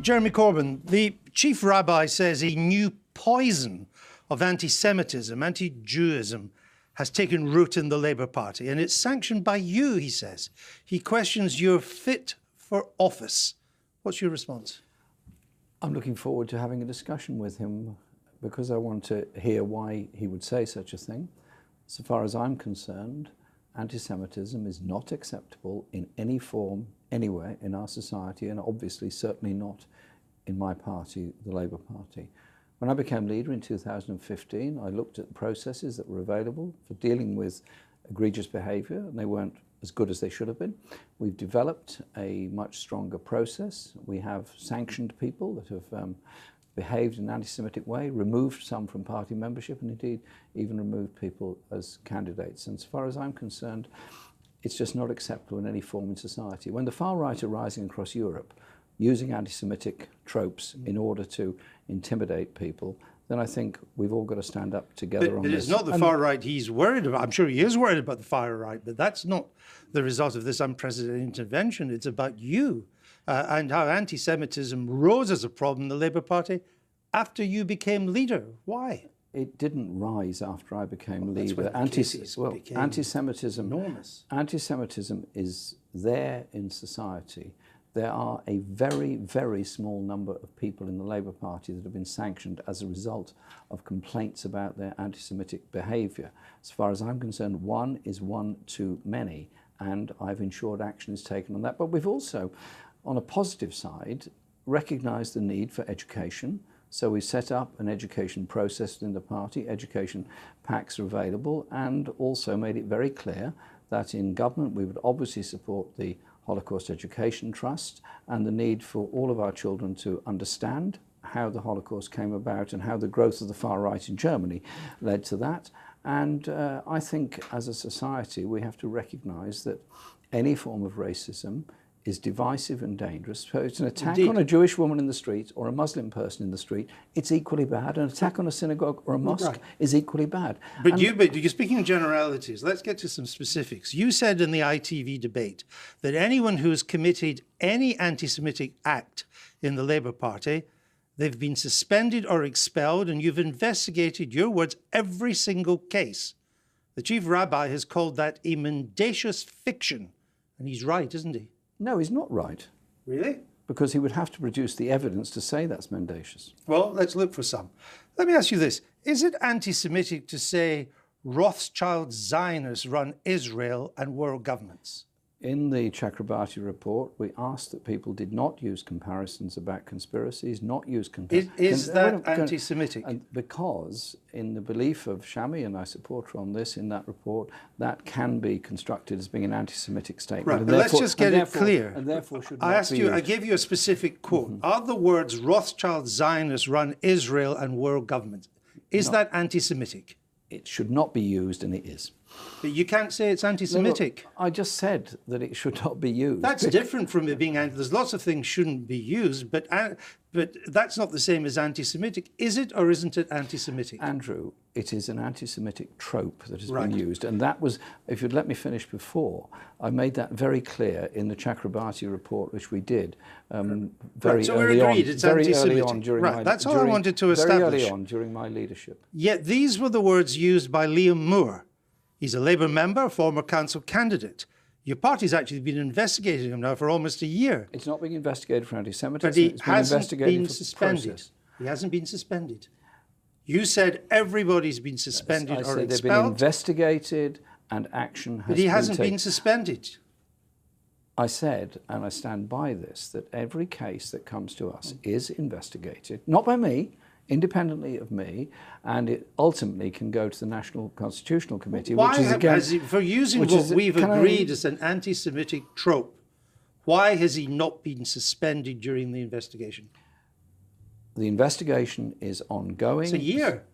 Jeremy Corbyn, the chief rabbi says a new poison of anti-Semitism, anti-Jewism, has taken root in the Labour Party, and it's sanctioned by you, he says. He questions your fit for office. What's your response? I'm looking forward to having a discussion with him because I want to hear why he would say such a thing. So far as I'm concerned, anti-Semitism is not acceptable in any form, anywhere in our society, and obviously certainly not in my party, the Labour Party. When I became leader in 2015, I looked at the processes that were available for dealing with egregious behaviour, and they weren't as good as they should have been. We've developed a much stronger process. We have sanctioned people that have behaved in an anti-Semitic way, removed some from party membership, and indeed even removed people as candidates. And as far as I'm concerned, it's just not acceptable in any form in society. When the far right are rising across Europe, using anti-Semitic tropes in order to intimidate people, then I think we've all got to stand up together on this. But it's not the far right he's worried about. I'm sure he is worried about the far right, but that's not the result of this unprecedented intervention. It's about you and how anti-Semitism rose as a problem in the Labour Party after you became leader. Why? It didn't rise after I became leader. Anti-Semitism enormous. Anti-Semitism is there in society. There are a very, very small number of people in the Labour Party that have been sanctioned as a result of complaints about their anti-Semitic behaviour. As far as I'm concerned, one is one too many, and I've ensured action is taken on that. But we've also, on a positive side, recognised the need for education. So we set up an education process within the party. Education packs are available, and also made it very clear that in government we would obviously support the Holocaust Education Trust and the need for all of our children to understand how the Holocaust came about and how the growth of the far right in Germany led to that. And I think as a society we have to recognise that any form of racism is divisive and dangerous. So it's an attack on a Jewish woman in the street or a Muslim person in the street, it's equally bad. An attack on a synagogue or a mosque is equally bad. But you're speaking in generalities. Let's get to some specifics. You said in the ITV debate that anyone who has committed any anti-Semitic act in the Labour Party, they've been suspended or expelled, and you've investigated, your words, every single case. The chief rabbi has called that a mendacious fiction. And he's right, isn't he? No, he's not right. Really? Because he would have to produce the evidence to say that's mendacious. Well, let's look for some. Let me ask you this. Is it anti-Semitic to say Rothschild Zionists run Israel and world governments? In the Chakrabarti report, we asked that people did not use comparisons about conspiracies, not use comparisons. Is that anti-Semitic? Because in the belief of Shami, and I support her on this, in that report, that can be constructed as being an anti-Semitic statement. Right, but let's just get it clear. And therefore should not be used. I gave you a specific quote. Are the words Rothschild Zionists run Israel and world governments? Is that anti-Semitic? It should not be used, and it is. But you can't say it's anti-Semitic. No, I just said that it should not be used. That's different from it being anti. There's lots of things shouldn't be used, but that's not the same as anti-Semitic. Is it or isn't it anti-Semitic? Andrew, it is an anti-Semitic trope that has been used. And that was, if you'd let me finish before, I made that very clear in the Chakrabarti report, which we did very early on during my that's all I wanted to establish. Very early on during my leadership. Yet these were the words used by Liam Moore. He's a Labour member, former council candidate. Your party's actually been investigating him now for almost a year. It's not being investigated for anti-Semitism. But he hasn't been suspended. He hasn't been suspended. You said everybody's been suspended or expelled. I said they've been investigated and action has been taken. But he hasn't been suspended. I said, and I stand by this, that every case that comes to us is investigated, not by me, independently of me, and it ultimately can go to the National Constitutional Committee, which is again... for using what we've agreed as an anti-Semitic trope, why has he not been suspended during the investigation? The investigation is ongoing. It's a year.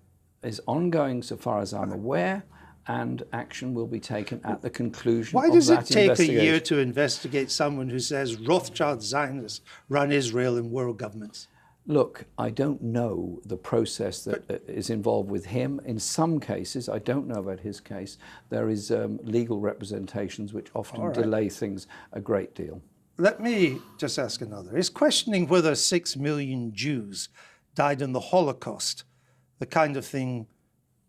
Is ongoing so far as I'm aware, and action will be taken at the conclusion of that investigation. Why does it take a year to investigate someone who says Rothschild Zionists run Israel and world governments? Look, I don't know the process that is involved with him. In some cases, I don't know about his case, there is legal representations which often delay things a great deal. let me just ask another. Is questioning whether 6 million Jews died in the Holocaust the kind of thing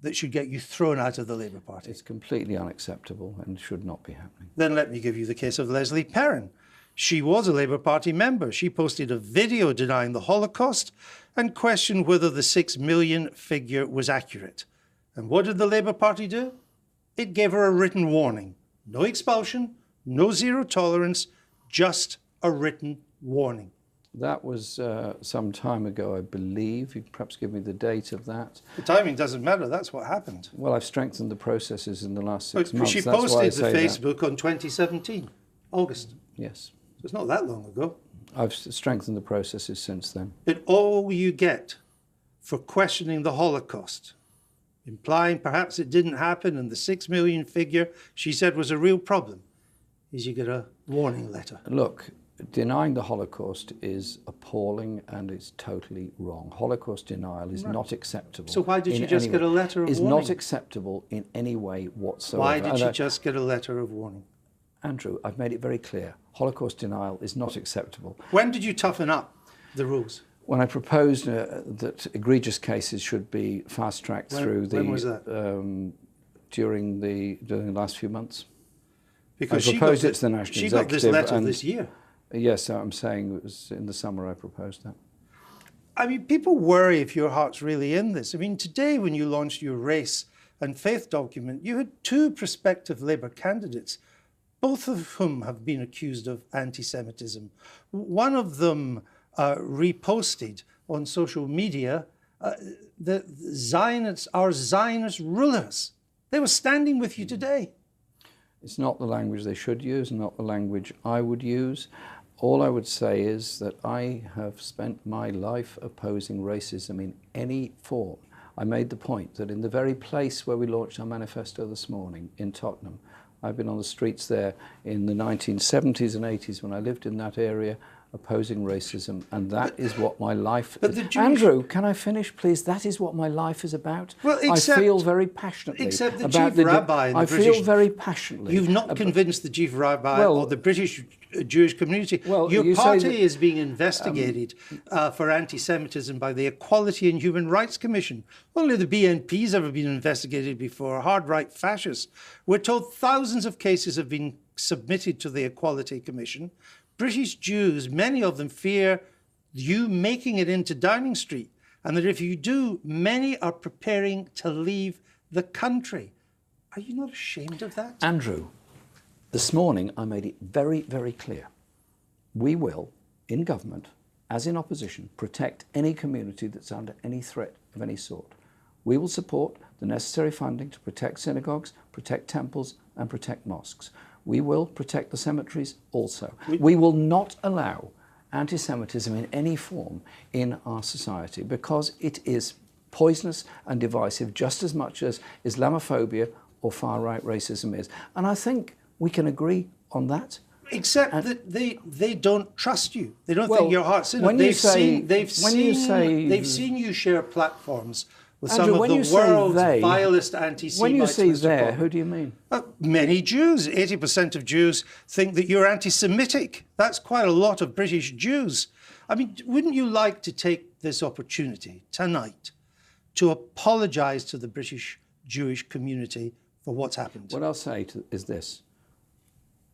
that should get you thrown out of the Labour Party? It's completely unacceptable and should not be happening. Then let me give you the case of Leslie Perrin. She was a Labour Party member. She posted a video denying the Holocaust and questioned whether the 6 million figure was accurate. And what did the Labour Party do? It gave her a written warning. No expulsion, no zero tolerance, just a written warning. That was some time ago, I believe. You could perhaps give me the date of that. The timing doesn't matter. That's what happened. Well, I've strengthened the processes in the last 6 months. She That's why I posted say the Facebook on 2017, August. Yes. So it's not that long ago. I've strengthened the processes since then. But all you get for questioning the Holocaust, implying perhaps it didn't happen and the 6 million figure she said was a real problem, is you get a warning letter. Look, denying the Holocaust is appalling and it's totally wrong. Holocaust denial is not acceptable. So why did you just get a letter of warning? It's not acceptable in any way whatsoever. Why did you just get a letter of warning? Andrew, I've made it very clear. Holocaust denial is not acceptable. When did you toughen up the rules? When I proposed that egregious cases should be fast-tracked through the... When was that? During the last few months. Because I proposed it to the National Executive. She got this letter this year. Yes, I'm saying it was in the summer I proposed that. I mean, people worry if your heart's really in this. I mean, today when you launched your race and faith document, you had 2 prospective Labour candidates, both of whom have been accused of anti-Semitism. One of them reposted on social media the Zionists are Zionist rulers. They were standing with you today. It's not the language they should use, not the language I would use. All I would say is that I have spent my life opposing racism in any form. I made the point that in the very place where we launched our manifesto this morning, in Tottenham, I've been on the streets there in the 1970s and 80s when I lived in that area, opposing racism, and that is what my life is. Andrew, can I finish, please? That is what my life is about. Well, I feel very passionately except the about chief rabbi in the British... feel very passionately. You've not convinced the chief rabbi or the British Jewish community. Your party is being investigated for anti-Semitism by the Equality and Human Rights Commission. Only the BNP's ever been investigated before, hard-right fascists. We're told thousands of cases have been submitted to the Equality Commission. British Jews, many of them fear you making it into Downing Street, and that if you do, many are preparing to leave the country. Are you not ashamed of that? Andrew, this morning I made it very, very clear. We will, in government, as in opposition, protect any community that's under any threat of any sort. We will support the necessary funding to protect synagogues, protect temples, and protect mosques. We will protect the cemeteries also. We will not allow anti-Semitism in any form in our society because it is poisonous and divisive just as much as Islamophobia or far-right racism is. And I think we can agree on that. Except that they don't trust you. They don't think your heart's in it. They've seen you share platforms with Andrew, some of the world's vilest anti-Semites. When you say they, who do you mean? Many Jews. 80% of Jews think that you're anti-Semitic. That's quite a lot of British Jews. I mean, wouldn't you like to take this opportunity tonight to apologise to the British Jewish community for what's happened? What I'll say is this.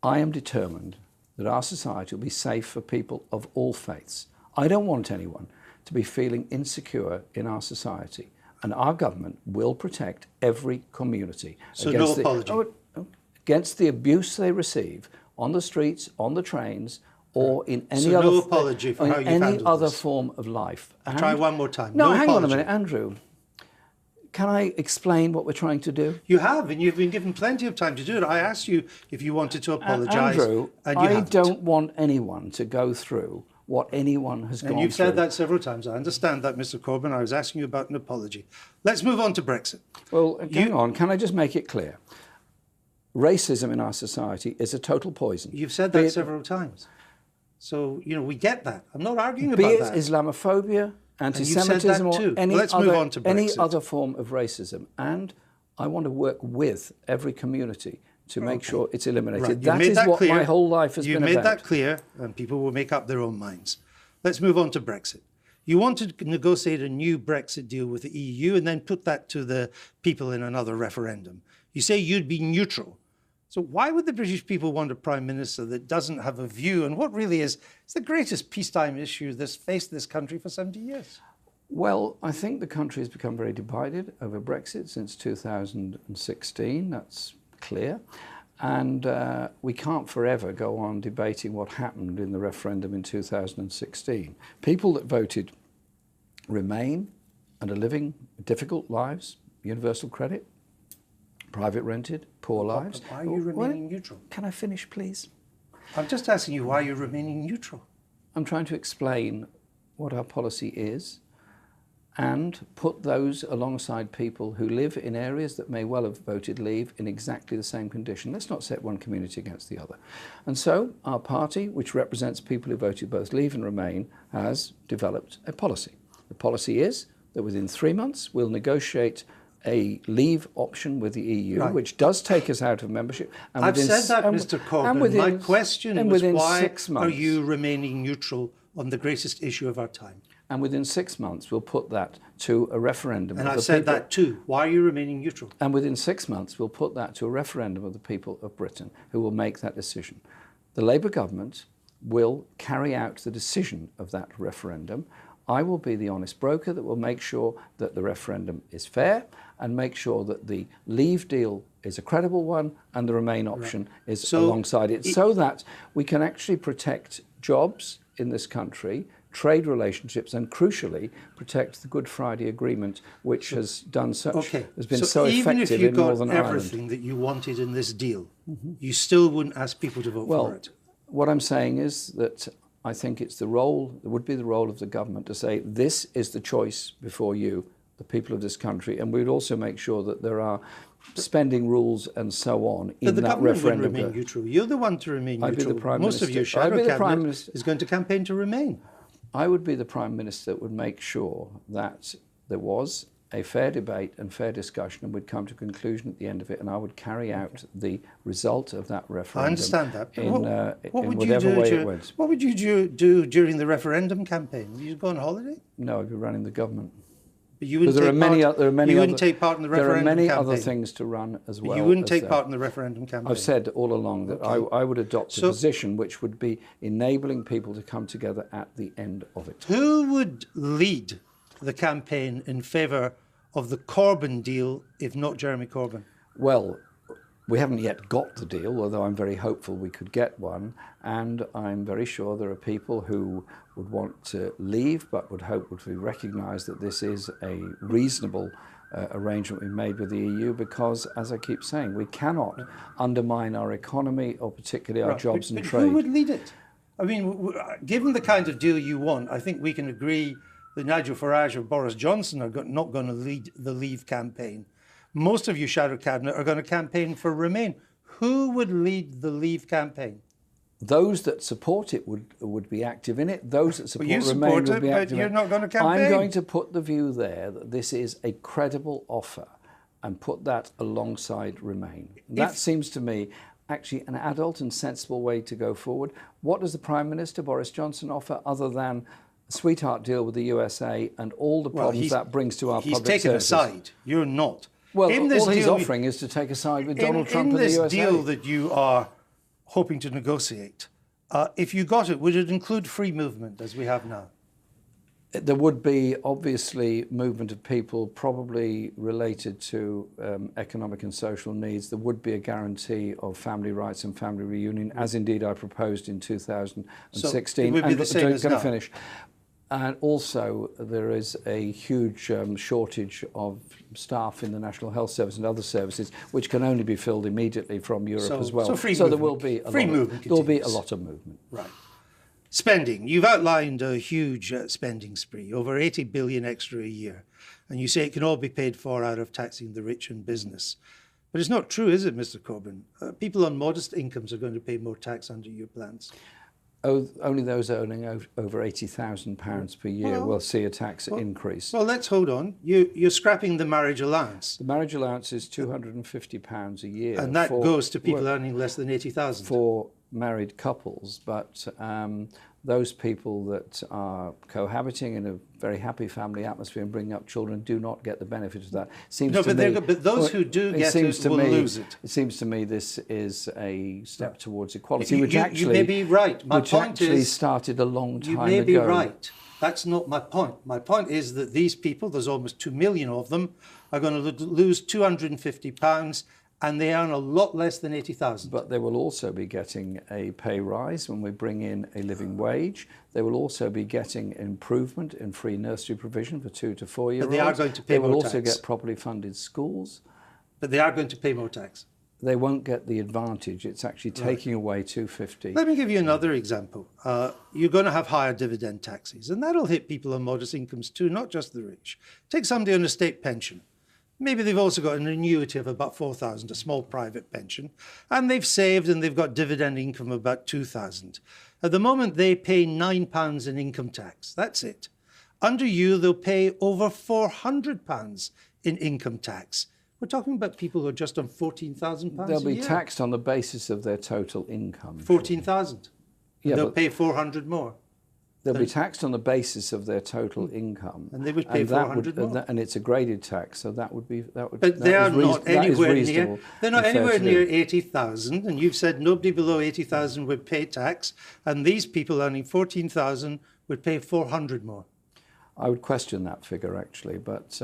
I am determined that our society will be safe for people of all faiths. I don't want anyone to be feeling insecure in our society. And our government will protect every community against the abuse they receive on the streets, on the trains, or in any other form of life. Try one more time. No, hang on a minute, Andrew. Can I explain what we're trying to do? You have, and you've been given plenty of time to do it. I asked you if you wanted to apologise. Andrew, I don't want anyone to go through what anyone has gone through. And you've said that several times. I understand that, Mr. Corbyn. I was asking you about an apology. Let's move on to Brexit. Well, hang on. Can I just make it clear? Racism in our society is a total poison. You've said that several times. So, we get that. I'm not arguing about that. Be it Islamophobia, anti-Semitism, or any other form of racism. And I want to work with every community to make sure it's eliminated. Right. That is what my whole life has been about. You made that clear, and people will make up their own minds. Let's move on to Brexit. You wanted to negotiate a new Brexit deal with the EU and then put that to the people in another referendum. You say you'd be neutral. So why would the British people want a prime minister that doesn't have a view on what really is the greatest peacetime issue that's faced this country for 70 years? Well, I think the country has become very divided over Brexit since 2016. That's clear. And we can't forever go on debating what happened in the referendum in 2016. People that voted Remain and are living difficult lives, universal credit, private rented, poor lives. Why are you remaining neutral? Can I finish, please? I'm just asking you why you're remaining neutral. I'm trying to explain what our policy is and put those alongside people who live in areas that may well have voted Leave in exactly the same condition. Let's not set one community against the other. And so our party, which represents people who voted both Leave and Remain, has developed a policy. The policy is that within 3 months we'll negotiate a Leave option with the EU, right, which does take us out of membership. And I've said that, Mr. Corbyn. My question was, why are you remaining neutral on the greatest issue of our time? And within 6 months, we'll put that to a referendum. And I've said that too. Why are you remaining neutral? And within 6 months, we'll put that to a referendum of the people of Britain, who will make that decision. The Labour government will carry out the decision of that referendum. I will be the honest broker that will make sure that the referendum is fair and make sure that the Leave deal is a credible one and the Remain option is alongside it, so that we can actually protect jobs in this country, trade relationships, and crucially protect the Good Friday Agreement, which has done such, has been so effective in Northern Ireland. Even if you got everything that you wanted in this deal, you still wouldn't ask people to vote for it. What I'm saying is that I think it would be the role of the government to say, this is the choice before you, the people of this country, and we'd also make sure that there are spending rules and so on in that referendum. But the government would remain neutral. You're the one to remain neutral. Most of your shadow cabinet is going to campaign to remain. I would be the Prime Minister that would make sure that there was a fair debate and fair discussion, and we'd come to a conclusion at the end of it, and I would carry out the result of that referendum. I understand that. In whatever way it went. What would you do during the referendum campaign? Would you go on holiday? No, I'd be running the government. But you wouldn't take part in the referendum campaign. There are many other things to run as well. You wouldn't take part in the referendum campaign. I've said all along that I would adopt a position which would be enabling people to come together at the end of it. Who would lead the campaign in favour of the Corbyn deal, if not Jeremy Corbyn? Well, we haven't yet got the deal, although I'm very hopeful we could get one. And I'm very sure there are people who would want to leave, but would recognise that this is a reasonable arrangement we made with the EU, because, as I keep saying, we cannot undermine our economy or particularly our jobs and trade. Who would lead it? I mean, given the kind of deal you want, I think we can agree that Nigel Farage or Boris Johnson are not going to lead the Leave campaign. Most of you shadow cabinet are going to campaign for Remain. Who would lead the Leave campaign? Those that support it would be active in it. Those that support Remain would be active in it. But you're not going to campaign. I'm going to put the view there that this is a credible offer and put that alongside Remain. That seems to me actually an adult and sensible way to go forward. What does the Prime Minister, Boris Johnson, offer other than a sweetheart deal with the USA and all the problems that brings to our public services? He's taken a side. You're not. Well, all he's offering is to take a side with Donald Trump and the USA. In this deal that you are hoping to negotiate, if you got it, would it include free movement as we have now? There would be obviously movement of people probably related to economic and social needs. There would be a guarantee of family rights and family reunion, as indeed I proposed in 2016. So it would be the same as now. Finish. And also there is a huge shortage of staff in the National Health Service and other services, which can only be filled immediately from Europe as well. So there will be a lot of movement. Right. Spending. You've outlined a huge spending spree, over 80 billion extra a year. And you say it can all be paid for out of taxing the rich and business. But it's not true, is it, Mr. Corbyn? People on modest incomes are going to pay more tax under your plans. Only those earning over £80,000 per year will see a tax increase. Well, let's hold on. You're scrapping the marriage allowance. The marriage allowance is £250 a year. And that goes to people earning less than 80,000. For married couples, but those people that are cohabiting in a very happy family atmosphere and bringing up children do not get the benefit of that. But those who do get it will lose it. It seems to me this is a step towards equality, you may be right. My which point actually is, started a long time ago. You may be right. That's not my point. My point is that these people, there's almost 2 million of them, are going to lose £250, and they earn a lot less than 80,000. But they will also be getting a pay rise when we bring in a living wage. They will also be getting improvement in free nursery provision for 2 to 4 year olds. But they are going to pay more tax. They will also get properly funded schools. But they are going to pay more tax. They won't get the advantage. It's actually taking away £250. Let me give you another example. You're going to have higher dividend taxes, and that'll hit people on modest incomes too, not just the rich. Take somebody on a state pension. Maybe they've also got an annuity of about 4,000, a small private pension, and they've saved and they've got dividend income of about 2,000. At the moment, they pay £9 in income tax. That's it. Under you, they'll pay over £400 in income tax. We're talking about people who are just on £14,000 They'll a be year. taxed on the basis of their total income. 14,000. Yeah, they'll pay 400 more. They'll be taxed on the basis of their total income, and they would pay 400 more. And it's a graded tax, so that would. But they are not anywhere near. They're not anywhere near 80,000, and you've said nobody below 80,000 would pay tax, and these people earning 14,000 would pay 400 more. I would question that figure actually, but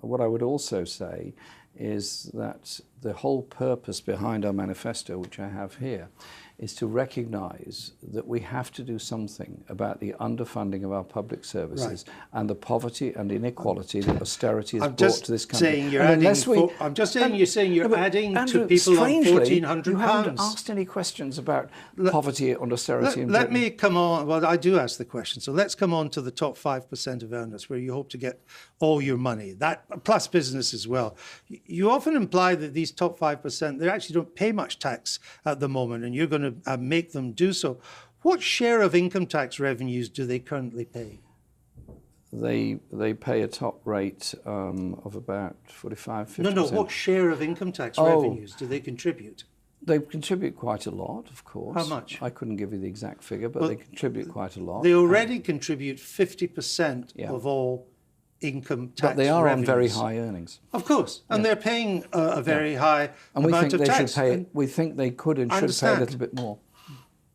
what I would also say is that the whole purpose behind our manifesto, which I have here, is to recognise that we have to do something about the underfunding of our public services and the poverty and inequality that austerity has brought to this country. I'm just saying you're saying you're adding to people on £1,400. You haven't asked any questions about poverty and austerity in Britain. Let me come on. Well, I do ask the question. So let's come on to the top 5% of earners, where you hope to get all your money. That plus business as well. You often imply that these top 5%, they actually don't pay much tax at the moment, and you're going to make them do so. What share of income tax revenues do they currently pay? They pay a top rate of about 45-50%. No. What share of income tax revenues do they contribute? They contribute quite a lot, of course. How much? I couldn't give you the exact figure, but they contribute quite a lot. They already contribute 50% of all income tax. But they are revenues. on very high earnings. Of course, and they're paying a very high amount of tax. We think they could and should pay a little bit more.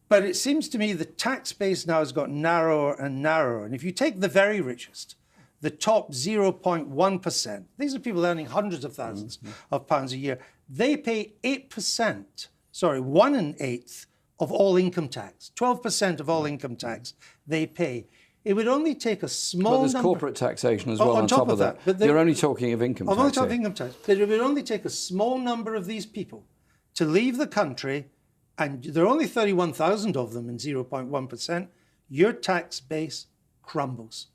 But it seems to me the tax base now has got narrower and narrower. And if you take the very richest, the top 0.1%, these are people earning hundreds of thousands of pounds a year, they pay 8%, 1 in 8 of all income tax, 12% of all income tax they pay. It would only take a small number... But there's corporate taxation as well on top of that. But you're only talking of income tax. I'm only talking income tax. But it would only take a small number of these people to leave the country, and there are only 31,000 of them in 0.1%, your tax base crumbles.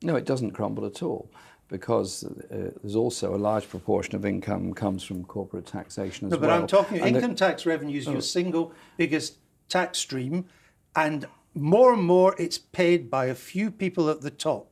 No, it doesn't crumble at all, because there's also a large proportion of income comes from corporate taxation as well. No, but I'm talking income tax revenues, your single biggest tax stream, and more it's paid by a few people at the top.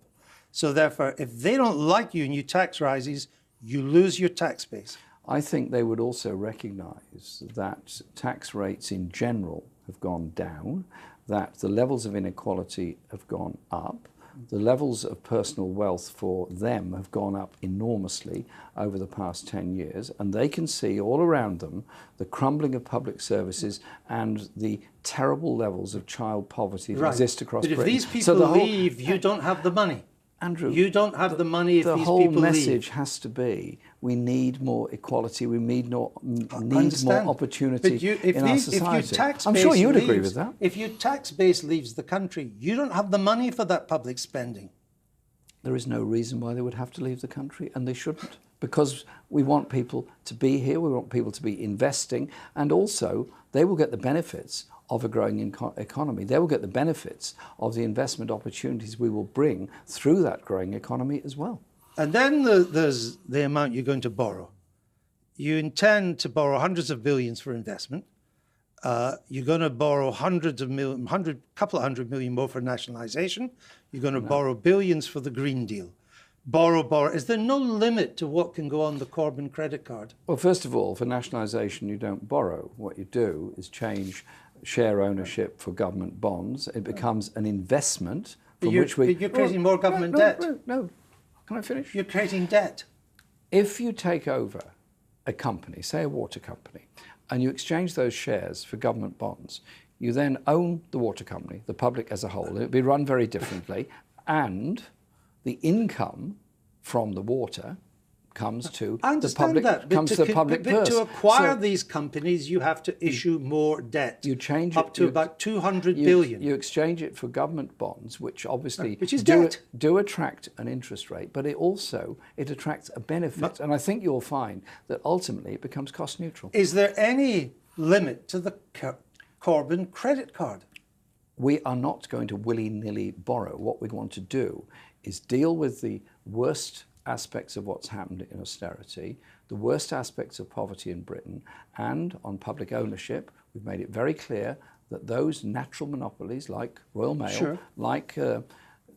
So therefore, if they don't like you and you tax rises, you lose your tax base. I think they would also recognise that tax rates in general have gone down, that the levels of inequality have gone up, the levels of personal wealth for them have gone up enormously over the past 10 years, and they can see all around them the crumbling of public services and the terrible levels of child poverty that exist across Britain. But if these people leave, you don't have the money. Andrew, you don't have the money if these people leave. The whole message has to be, we need more equality, we need more opportunity in our society. I'm sure you would agree with that. If your tax base leaves the country, you don't have the money for that public spending. There is no reason why they would have to leave the country, and they shouldn't, because we want people to be here, we want people to be investing, and also they will get the benefits of a growing economy. They will get the benefits of the investment opportunities we will bring through that growing economy as well. And then there's the amount you're going to borrow. You intend to borrow hundreds of billions for investment. You're going to borrow couple of hundred million more for nationalisation. You're going to borrow billions for the Green Deal. Borrow. Is there no limit to what can go on the Corbyn credit card? Well, first of all, for nationalisation, you don't borrow. What you do is change share ownership for government bonds. It becomes an investment from which we... You're creating more government debt. No. Can I finish? You're creating debt. If you take over a company, say a water company, and you exchange those shares for government bonds, you then own the water company, the public as a whole. It'll be run very differently, and the income from the water comes to the public. But to acquire these companies, you have to issue more debt. You change up to about 200 billion. You exchange it for government bonds, which obviously do attract an interest rate, but it attracts a benefit. And I think you'll find that ultimately it becomes cost neutral. Is there any limit to the Corbyn credit card? We are not going to willy-nilly borrow. What we want to do is deal with the worst aspects of what's happened in austerity, the worst aspects of poverty in Britain, and on public ownership. We've made it very clear that those natural monopolies like Royal Mail, like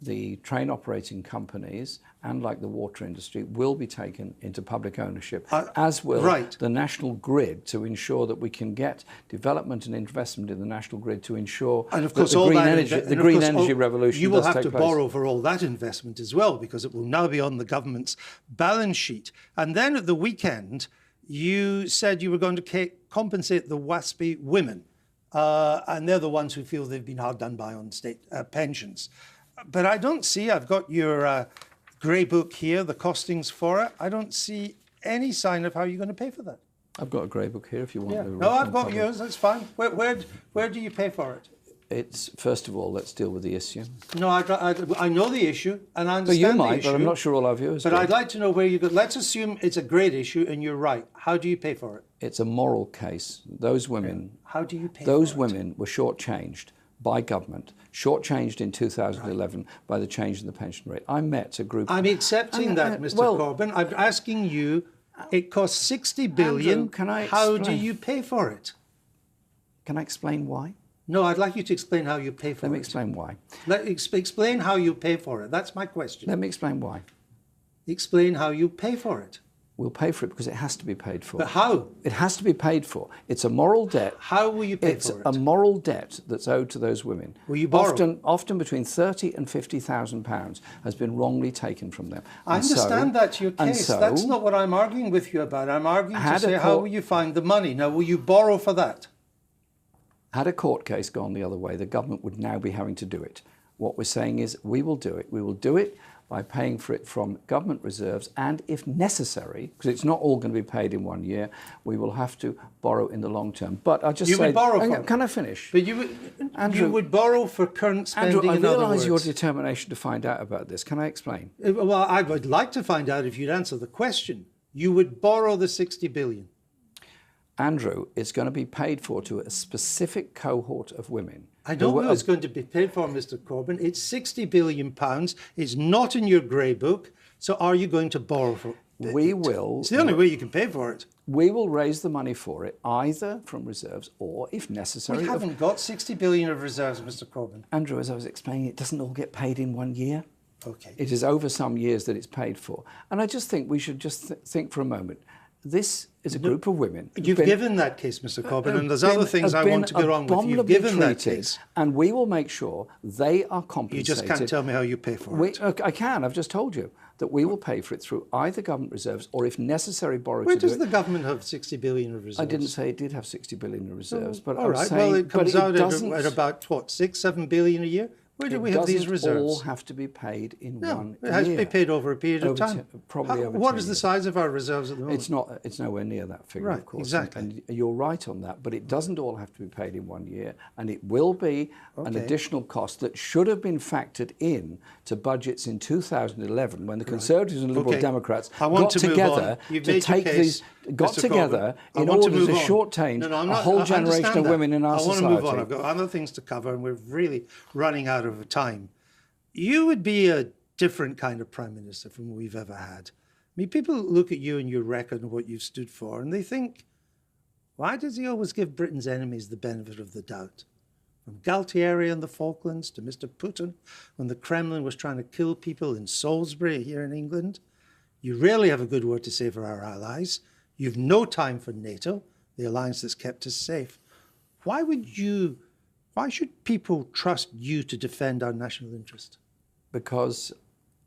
the train operating companies, and like the water industry will be taken into public ownership, as will the national grid, to ensure that we can get development and investment in the national grid to ensure and of course, that the green energy revolution you will does have take to place. borrow for all that investment as well, because it will now be on the government's balance sheet. And then at the weekend, you said you were going to compensate the WASPy women, and they're the ones who feel they've been hard done by on state pensions. But I don't see, I've got your grey book here, the costings for it. I don't see any sign of how you're going to pay for that. I've got a grey book here if you want. Yeah. No, I've got yours, that's fine. Where do you pay for it? It's, first of all, let's deal with the issue. No, I know the issue, and I understand the issue. But you might, but I'm not sure all our viewers do. But I'd like to know where you go. Let's assume it's a great issue and you're right. How do you pay for it? It's a moral case. Those women... How do you pay for it? Those women were shortchanged by government, shortchanged in 2011 by the change in the pension rate. I met a group... I'm accepting that, Mr. Corbyn. I'm asking you, it costs 60 billion. Andrew, how do you pay for it? Can I explain why? No, I'd like you to explain how you pay for it. Let me explain why. Explain how you pay for it. That's my question. Let me explain why. Explain how you pay for it. We'll pay for it because it has to be paid for. But how? It has to be paid for. It's a moral debt. How will you pay for it? It's a moral debt that's owed to those women. Will you borrow? Often between £30,000 and £50,000 has been wrongly taken from them. I understand that's your case. That's not what I'm arguing with you about. I'm arguing to say how will you find the money? Now, will you borrow for that? Had a court case gone the other way, the government would now be having to do it. What we're saying is we will do it. We will do it by paying for it from government reserves, and if necessary, because it's not all going to be paid in 1 year, we will have to borrow in the long term. But I just would borrow can I finish? But you would borrow for current spending. Andrew, I in other realise words. your determination to find out about this. Can I explain? Well, I would like to find out if you'd answer the question. You would borrow the 60 billion. Andrew, it's going to be paid for to a specific cohort of women. I don't know it's going to be paid for, Mr. Corbyn. It's 60 billion pounds. It's not in your grey book. So are you going to borrow for it? We will. It's the only way you can pay for it. We will raise the money for it, either from reserves or, if necessary... We haven't got 60 billion of reserves, Mr. Corbyn. Andrew, as I was explaining, it doesn't all get paid in 1 year. Okay. It is over some years that it's paid for. And I just think we should just think for a moment. This is a group of women. You've given that case, Mr. Corbyn, and there's other things I want to go on with. You've given that case. And we will make sure they are compensated. You just can't tell me how you pay for it. I can. I've just told you that we will pay for it through either government reserves or, if necessary, borrow Where to do it. does the government have 60 billion of reserves? I didn't say it did have 60 billion of reserves, but all right. Well, it comes out at about, what, 6-7 billion a year? Where do we have these reserves? It doesn't all have to be paid in 1 year. It has to be paid over a period of time. Probably over 10 What is the size of our reserves at the moment? It's nowhere near that figure, right, of course. Exactly. And you're right on that, but it doesn't all have to be paid in 1 year, and it will be an additional cost that should have been factored in to budgets in 2011 when the Conservatives and Liberal Democrats got together to take these... got together in order to shortchange a whole generation of women in our society. I want to move on. I've got other things to cover, and we're really running out of time. You would be a different kind of Prime Minister from what we've ever had. I mean, people look at you and your record and what you've stood for, and they think, Why does he always give Britain's enemies the benefit of the doubt? From Galtieri and the Falklands to Mr. Putin when the Kremlin was trying to kill people in Salisbury here in England. You rarely have a good word to say for our allies. You've no time for NATO, the alliance that's kept us safe. Why should people trust you to defend our national interest? Because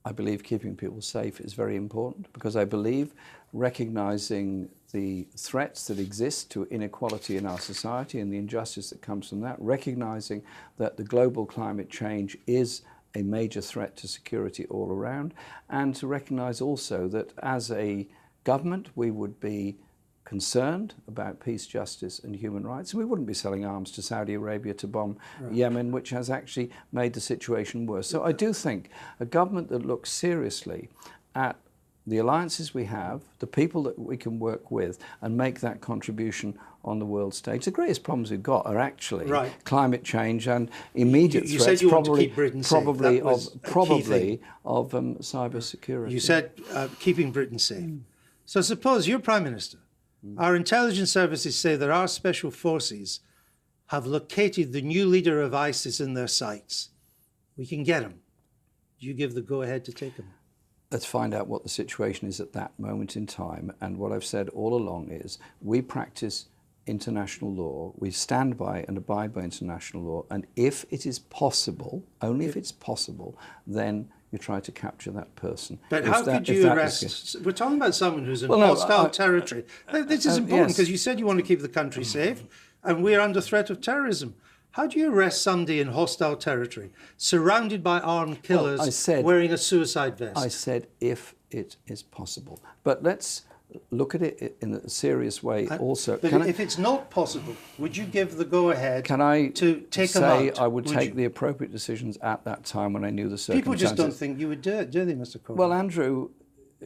I believe keeping people safe is very important, because I believe recognizing the threats that exist to inequality in our society and the injustice that comes from that, recognizing that the global climate change is a major threat to security all around, and to recognize also that as a government we would be concerned about peace, justice and human rights. And we wouldn't be selling arms to Saudi Arabia to bomb Yemen, which has actually made the situation worse. So I do think a government that looks seriously at the alliances we have, the people that we can work with and make that contribution on the world stage. The greatest problems we've got are actually climate change and immediate you threats, said you want to keep Britain safe. probably of cyber security. You said keeping Britain safe. So suppose you're Prime Minister. Our intelligence services say that our special forces have located the new leader of ISIS in their sights. We can get him. Do you give the go-ahead to take him? Let's find out what the situation is at that moment in time. And what I've said all along is we practice international law, we stand by and abide by international law, and if it is possible, only if it's possible, then you try to capture that person. But how could you arrest? We're talking about someone who's in hostile territory. This is important because you said you want to keep the country safe, and we're under threat of terrorism. How do you arrest somebody in hostile territory, surrounded by armed killers, wearing a suicide vest? I said if it is possible. But let's look at it in a serious way also. But if it's not possible, would you give the go-ahead to take them out? I would take the appropriate decisions at that time when I knew the circumstances. People just don't think you would do it, do they, Mr. Corbyn? Well, Andrew,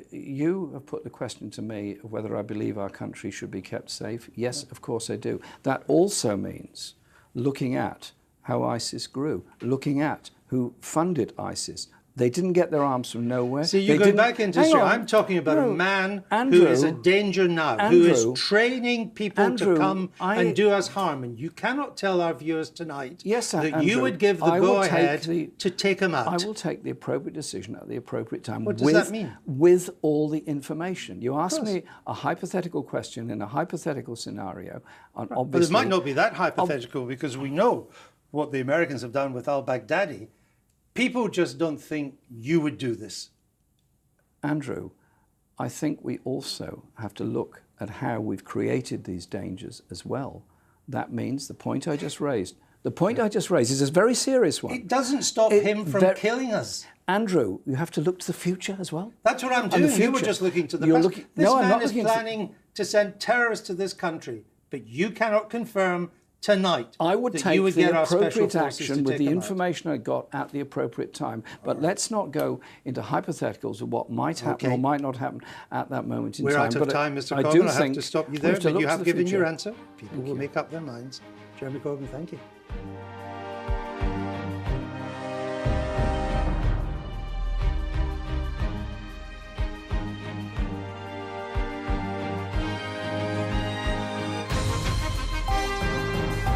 you have put the question to me of whether I believe our country should be kept safe. Yes, of course I do. That also means looking at how ISIS grew, looking at who funded ISIS. They didn't get their arms from nowhere. See, you're going back into history. I'm talking about a man who is a danger now, who is training people to come and do us harm. And you cannot tell our viewers tonight that you would give the go-ahead to take him out. I will take the appropriate decision at the appropriate time. What does that mean? With all the information. You asked me a hypothetical question in a hypothetical scenario. And obviously, but it might not be that hypothetical because we know what the Americans have done with al-Baghdadi. People just don't think you would do this. Andrew, I think we also have to look at how we've created these dangers as well. That means the point I just raised. The point I just raised is a very serious one. It doesn't stop him from killing us. Andrew, you have to look to the future as well. That's what I'm doing. You were just looking to the past. This man is planning to send terrorists to this country, but you cannot confirm tonight I would take the appropriate action with the information I got at the appropriate time. But let's not go into hypotheticals of what might happen or might not happen at that moment in time. We're out of time, Mr. Corbyn. I have to stop you there, but you have given your answer. People will make up their minds. Jeremy Corbyn, thank you.